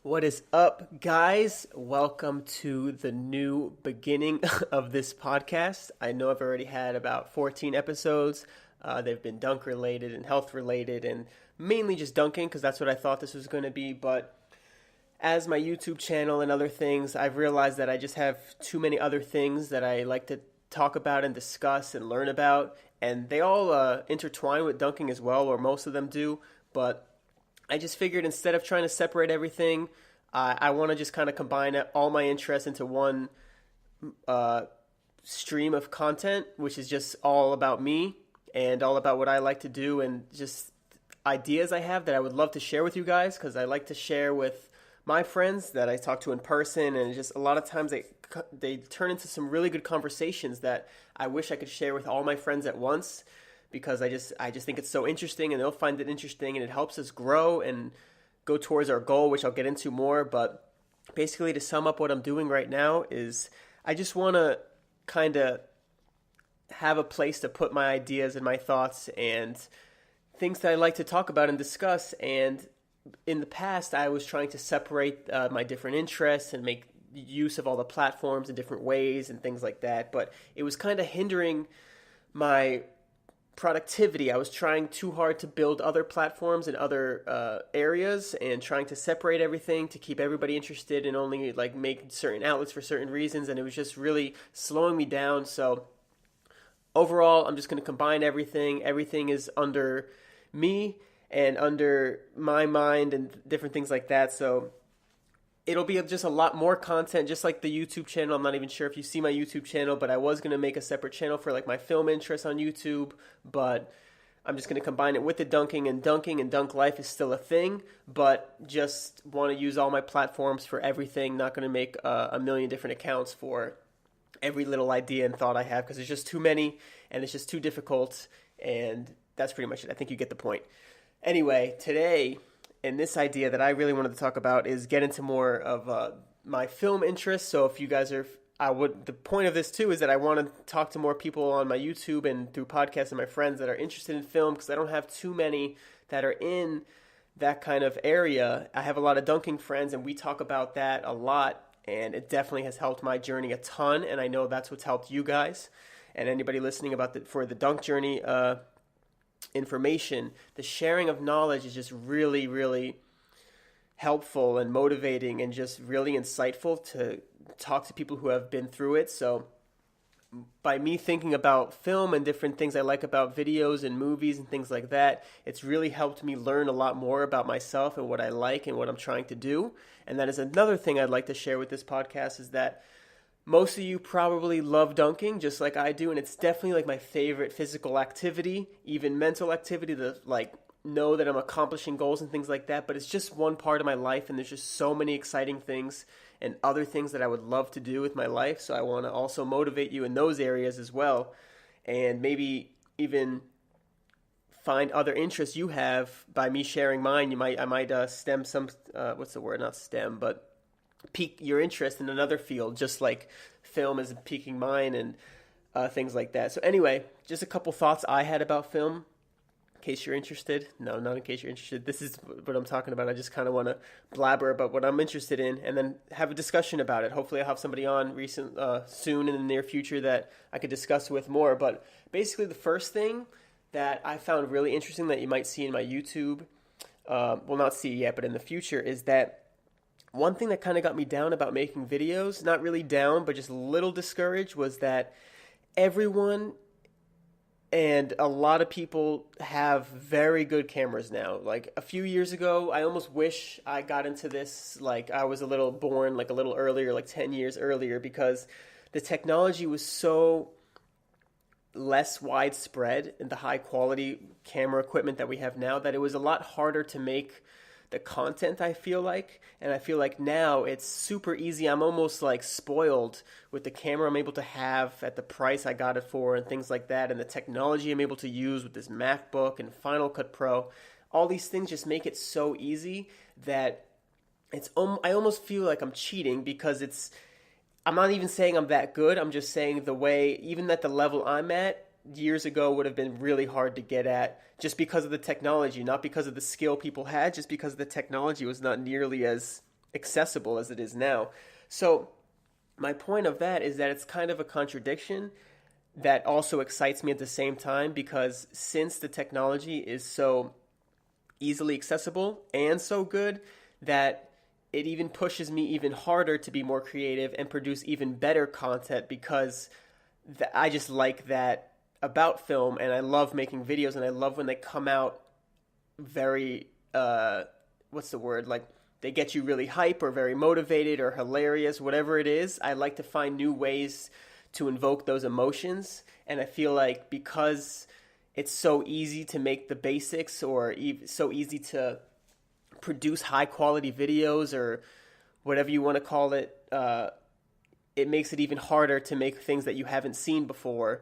What is up, guys? Welcome to the new beginning of this podcast. I know I've already had about 14 episodes. They've been dunk related and health related and mainly just dunking because that's what I thought this was going to be. But as my YouTube channel and other things, I've realized that I just have too many other things that I like to talk about and discuss and learn about. And they all intertwine with dunking as well, or most of them do. But I just figured instead of trying to separate everything, I want to just kind of combine all my interests into one uh, stream of content, which is just all about me and all about what I like to do and just ideas I have that I would love to share with you guys because I like to share with my friends that I talk to in person, and just a lot of times they turn into some really good conversations that I wish I could share with all my friends at once because I just think it's so interesting and they'll find it interesting and it helps us grow and go towards our goal, which I'll get into more. But basically, to sum up what I'm doing right now is I just want to kind of have a place to put my ideas and my thoughts and things that I like to talk about and discuss. And in the past, I was trying to separate my different interests and make use of all the platforms in different ways and things like that. But it was kind of hindering my productivity. I was trying too hard to build other platforms in other areas and trying to separate everything to keep everybody interested and only like make certain outlets for certain reasons, and it was just really slowing me down. So overall, I'm just going to combine everything. Everything is under me and under my mind and different things like that. So it'll be just a lot more content, just like the YouTube channel. I'm not even sure if you see my YouTube channel, but I was going to make a separate channel for like my film interests on YouTube, but I'm just going to combine it with the dunking, and dunk life is still a thing, but just want to use all my platforms for everything. Not going to make a million different accounts for every little idea and thought I have because there's just too many and it's just too difficult, and that's pretty much it. I think you get the point. Anyway, today, and this idea that I really wanted to talk about is get into more of my film interests. So if you guys are, the point of this too is that I want to talk to more people on my YouTube and through podcasts and my friends that are interested in film, because I don't have too many that are in that kind of area. I have a lot of dunking friends and we talk about that a lot, and it definitely has helped my journey a ton, and I know that's what's helped you guys and anybody listening for the dunk journey information. The sharing of knowledge is just really, really helpful and motivating and just really insightful to talk to people who have been through it. So by me thinking about film and different things I like about videos and movies and things like that, it's really helped me learn a lot more about myself and what I like and what I'm trying to do. And that is another thing I'd like to share with this podcast, is that most of you probably love dunking just like I do, and it's definitely like my favorite physical activity, even mental activity, to like know that I'm accomplishing goals and things like that. But it's just one part of my life, and there's just so many exciting things and other things that I would love to do with my life. So I want to also motivate you in those areas as well, and maybe even find other interests you have by me sharing mine. I might stem some what's the word? Not stem, but pique your interest in another field, just like film is piquing mine, and things like that. So anyway, just a couple thoughts I had about film, in case you're interested. No, not in case you're interested. This is what I'm talking about. I just kind of want to blabber about what I'm interested in and then have a discussion about it. Hopefully I'll have somebody on soon in the near future that I could discuss with more. But basically the first thing that I found really interesting that you might see in my YouTube, well, not see yet, but in the future, is that one thing that kind of got me down about making videos, not really down, but just a little discouraged, was that everyone and a lot of people have very good cameras now. Like a few years ago, I almost wish I got into this, like I was born like a little earlier, like 10 years earlier, because the technology was so less widespread in the high quality camera equipment that we have now, that it was a lot harder to make the content, I feel like. And I feel like now it's super easy. I'm almost like spoiled with the camera I'm able to have at the price I got it for and things like that, and the technology I'm able to use with this MacBook and Final Cut Pro. All these things just make it so easy that I almost feel like I'm cheating, because I'm not even saying I'm that good. I'm just saying the way, even at the level I'm at, years ago would have been really hard to get at, just because of the technology, not because of the skill people had, just because the technology was not nearly as accessible as it is now. So my point of that is that it's kind of a contradiction that also excites me at the same time, because since the technology is so easily accessible and so good, that it even pushes me even harder to be more creative and produce even better content, because I just like that about film, and I love making videos, and I love when they come out very what's the word, like they get you really hype or very motivated or hilarious, whatever it is. I like to find new ways to invoke those emotions, and I feel like because it's so easy to make the basics, or so easy to produce high quality videos, or whatever you want to call it, it makes it even harder to make things that you haven't seen before,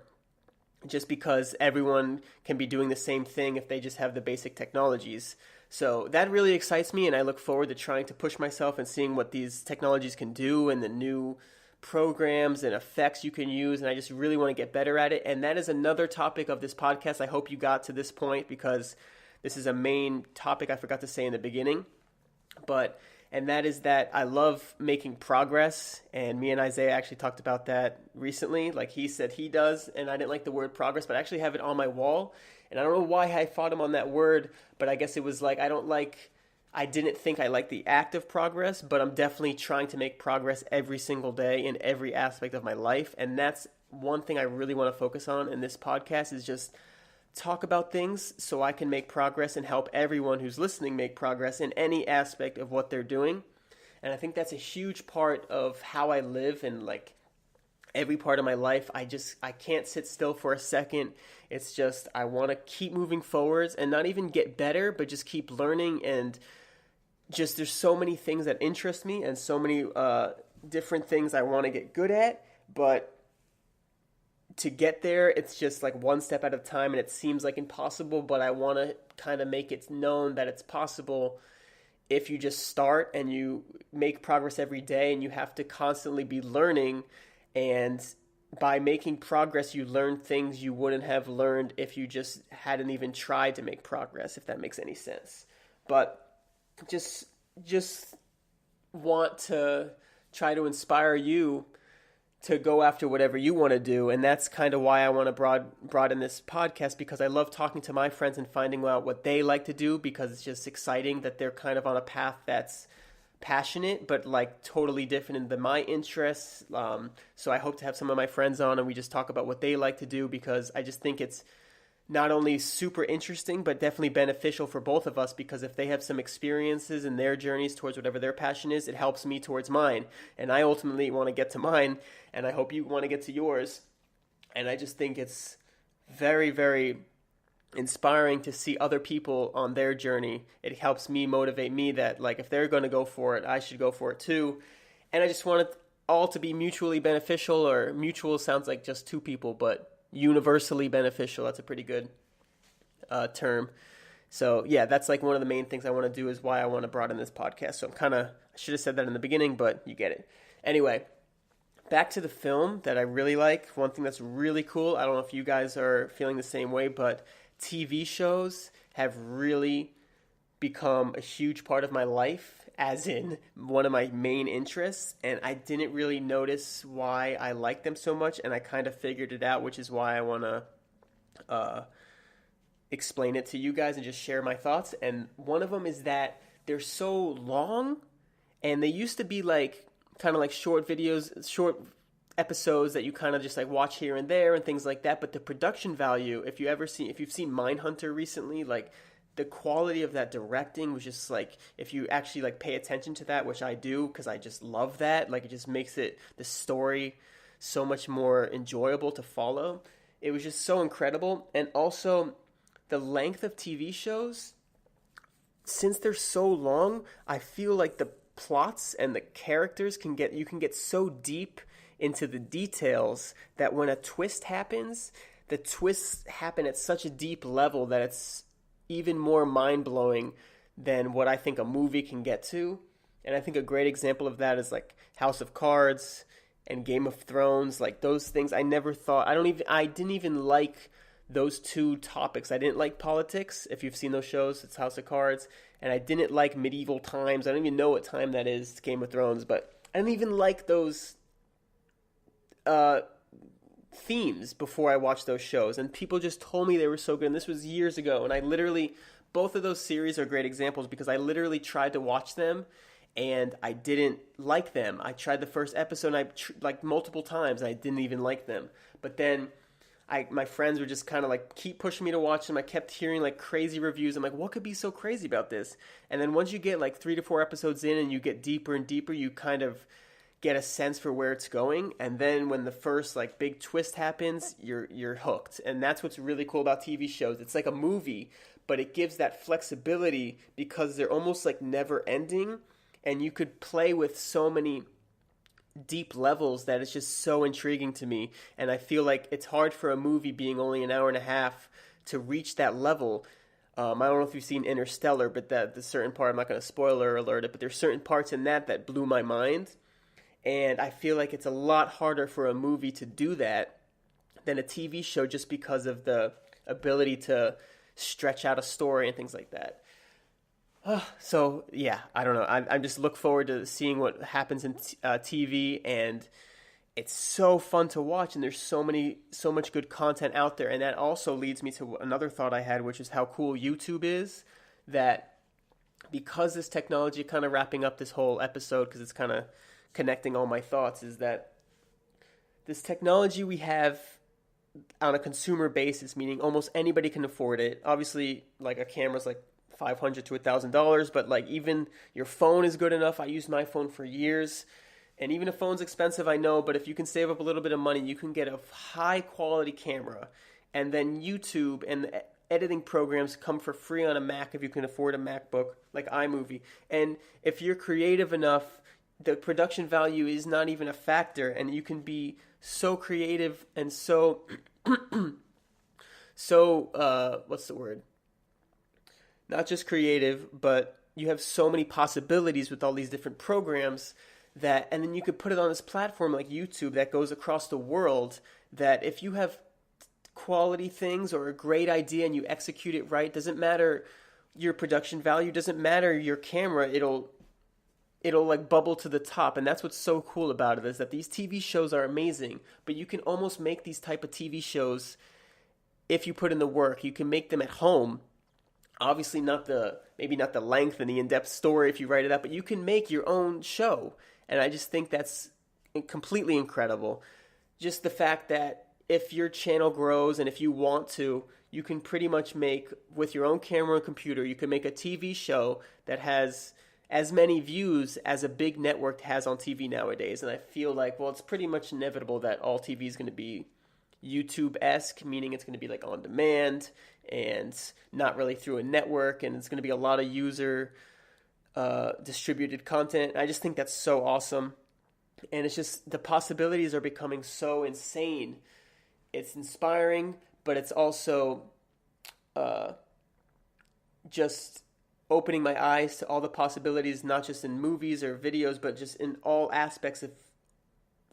just because everyone can be doing the same thing if they just have the basic technologies. So that really excites me, and I look forward to trying to push myself and seeing what these technologies can do, and the new programs and effects you can use, and I just really want to get better at it. And that is another topic of this podcast. I hope you got to this point, because this is a main topic I forgot to say in the beginning. And that is that I love making progress, and me and Isaiah actually talked about that recently. Like, he said he does, and I didn't like the word progress, but I actually have it on my wall, and I don't know why I fought him on that word, but I guess it was like, I didn't think I liked the act of progress, but I'm definitely trying to make progress every single day in every aspect of my life, and that's one thing I really want to focus on in this podcast, is just talk about things so I can make progress and help everyone who's listening make progress in any aspect of what they're doing. And I think that's a huge part of how I live, and like every part of my life. I can't sit still for a second. It's just, I want to keep moving forwards, and not even get better, but just keep learning. And just, there's so many things that interest me, and so many different things I want to get good at, but to get there, it's just like one step at a time, and it seems like impossible, but I want to kind of make it known that it's possible if you just start and you make progress every day, and you have to constantly be learning. And by making progress, you learn things you wouldn't have learned if you just hadn't even tried to make progress, if that makes any sense. But just want to try to inspire you to go after whatever you want to do. And that's kind of why I want to broaden this podcast, because I love talking to my friends and finding out what they like to do, because it's just exciting that they're kind of on a path that's passionate, but like totally different than my interests. So I hope to have some of my friends on, and we just talk about what they like to do, because I just think it's not only super interesting, but definitely beneficial for both of us, because if they have some experiences in their journeys towards whatever their passion is, it helps me towards mine. And I ultimately want to get to mine, and I hope you want to get to yours. And I just think it's very, very inspiring to see other people on their journey. It helps me motivate me that, like, if they're going to go for it, I should go for it too. And I just want it all to be mutually beneficial, or mutual sounds like just two people, but universally beneficial. That's a pretty good term. So yeah, that's like one of the main things I want to do, is why I want to broaden this podcast. So I should have said that in the beginning, but you get it. Anyway, back to the film that I really like. One thing that's really cool, I don't know if you guys are feeling the same way, but TV shows have really become a huge part of my life, as in one of my main interests, and I didn't really notice why I like them so much, and I kind of figured it out, which is why I want to explain it to you guys and just share my thoughts. And one of them is that they're so long, and they used to be like kind of like short videos, short episodes that you kind of just like watch here and there and things like that. But the production value, if you've seen Mindhunter recently, like the quality of that directing was just like, if you actually like pay attention to that, which I do, because I just love that, like it just makes the story so much more enjoyable to follow. It was just so incredible. And also the length of TV shows, since they're so long, I feel like the plots and the characters you can get so deep into the details that when a twist happens, the twists happen at such a deep level that it's even more mind-blowing than what I think a movie can get to. And I think a great example of that is like House of Cards and Game of Thrones. Like those things, I didn't even like those two topics. I didn't like politics. If you've seen those shows, it's House of Cards. And I didn't like medieval times. I don't even know what time that is, Game of Thrones. But I didn't even like those uh, themes before I watched those shows. And people just told me they were so good. And this was years ago. And I literally, both of those series are great examples because I literally tried to watch them and I didn't like them. I tried the first episode and like multiple times and I didn't even like them. But then my friends would just kind of like keep pushing me to watch them. I kept hearing like crazy reviews. I'm like, what could be so crazy about this? And then once you get like 3 to 4 episodes in and you get deeper and deeper, you kind of get a sense for where it's going. And then when the first like big twist happens, you're hooked. And that's what's really cool about TV shows. It's like a movie, but it gives that flexibility because they're almost like never ending. And you could play with so many deep levels that it's just so intriguing to me. And I feel like it's hard for a movie being only an hour and a half to reach that level. I don't know if you've seen Interstellar, but the certain part, I'm not going to spoiler alert it, but there's certain parts in that blew my mind. And I feel like it's a lot harder for a movie to do that than a TV show just because of the ability to stretch out a story and things like that. So yeah, I don't know. I just look forward to seeing what happens in TV, and it's so fun to watch. And there's so much good content out there, and that also leads me to another thought I had, which is how cool YouTube is. That because this technology, kind of wrapping up this whole episode, because it's kind of connecting all my thoughts, is that this technology we have on a consumer basis, meaning almost anybody can afford it. Obviously, like a camera's like $500 to $1,000, but like even your phone is good enough. I used my phone for years, and even a phone's expensive, I know, but if you can save up a little bit of money, you can get a high quality camera. And then YouTube and the editing programs come for free on a Mac if you can afford a MacBook, like iMovie. And if you're creative enough, the production value is not even a factor, and you can be so creative and so what's the word? Not just creative, but you have so many possibilities with all these different programs and then you could put it on this platform like YouTube that goes across the world, that if you have quality things or a great idea and you execute it right, doesn't matter your production value, doesn't matter your camera, it'll like bubble to the top. And that's what's so cool about it, is that these TV shows are amazing, but you can almost make these type of TV shows if you put in the work. You can make them at home. Obviously maybe not the length and the in-depth story if you write it out, but you can make your own show. And I just think that's completely incredible. Just the fact that if your channel grows and if you want to, you can pretty much make, with your own camera and computer, you can make a TV show that has as many views as a big network has on TV nowadays. And I feel like, well, it's pretty much inevitable that all TV is going to be YouTube-esque, meaning it's going to be like on demand and not really through a network, and it's going to be a lot of user distributed content. I just think that's so awesome, and it's just the possibilities are becoming so insane. It's inspiring, but it's also just opening my eyes to all the possibilities, not just in movies or videos, but just in all aspects of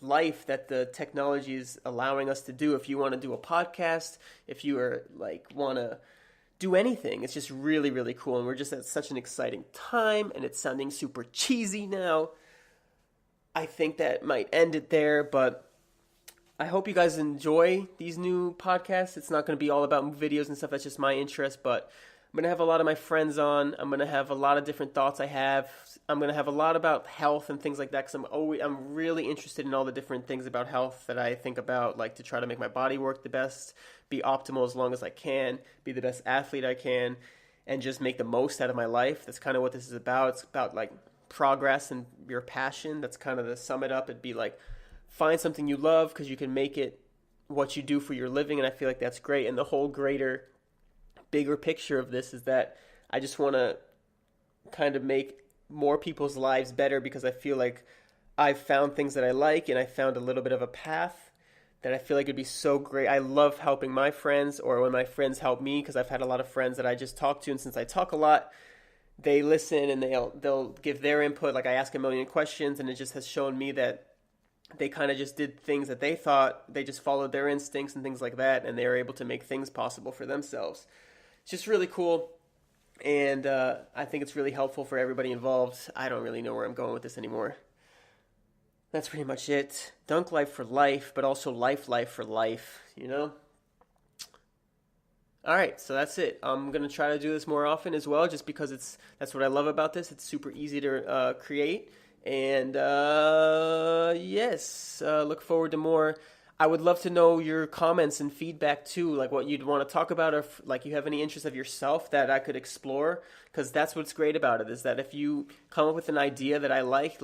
life that the technology is allowing us to do. If you want to do a podcast, if you are like want to do anything, it's just really, really cool. And we're just at such an exciting time, and it's sounding super cheesy now. I think that might end it there, but I hope you guys enjoy these new podcasts. It's not going to be all about videos and stuff. That's just my interest, but I'm going to have a lot of my friends on. I'm going to have a lot of different thoughts I have. I'm going to have a lot about health and things like that, because I'm really interested in all the different things about health that I think about, like to try to make my body work the best, be optimal as long as I can, be the best athlete I can, and just make the most out of my life. That's kind of what this is about. It's about like progress and your passion. That's kind of to sum it up. It'd be like, find something you love because you can make it what you do for your living, and I feel like that's great. And the whole bigger picture of this is that I just want to kind of make more people's lives better, because I feel like I've found things that I like, and I found a little bit of a path that I feel like it'd be so great. I love helping my friends, or when my friends help me, because I've had a lot of friends that I just talk to, and since I talk a lot, they listen and they'll give their input. Like I ask a million questions, and it just has shown me that they kind of just did things that they thought, they just followed their instincts and things like that, and they were able to make things possible for themselves. It's just really cool, and I think it's really helpful for everybody involved. I don't really know where I'm going with this anymore. That's pretty much it. Dunk life for life, but also life for life, you know? All right, so that's it. I'm gonna try to do this more often as well, just because that's what I love about this. It's super easy to create, and yes, look forward to more. I would love to know your comments and feedback too, like what you'd want to talk about, or if, like you have any interest of yourself that I could explore, because that's what's great about it is that if you come up with an idea that I like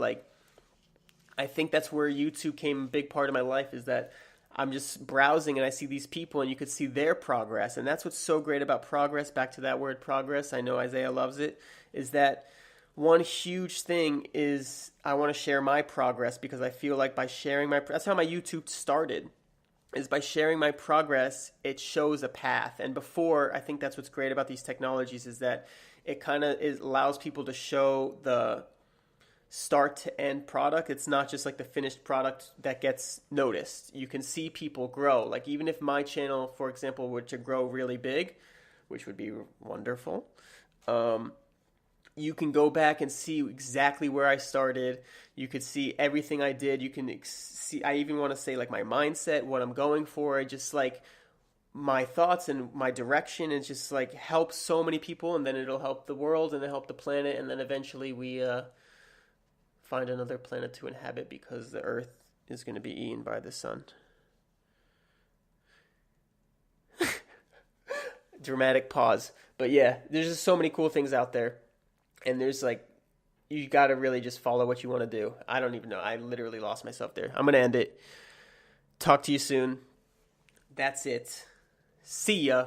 I think that's where YouTube came a big part of my life is that I'm just browsing and I see these people and you could see their progress. And that's what's so great about progress. Back to that word progress. I know Isaiah loves it. Is that one huge thing is I want to share my progress because I feel like by sharing that's how my YouTube started is by sharing my progress, it shows a path. And before, I think that's what's great about these technologies is that it kind of allows people to show the start to end product. It's not just like the finished product that gets noticed. You can see people grow. Like even if my channel, for example, were to grow really big, which would be wonderful, you can go back and see exactly where I started. You could see everything I did. You can see, I even want to say like my mindset, what I'm going for, just like my thoughts and my direction, and just like help so many people, and then it'll help the world and it'll help the planet, and then eventually we find another planet to inhabit because the Earth is going to be eaten by the sun. Dramatic pause. But yeah, there's just so many cool things out there. And there's like, you got to really just follow what you want to do. I don't even know. I literally lost myself there. I'm going to end it. Talk to you soon. That's it. See ya.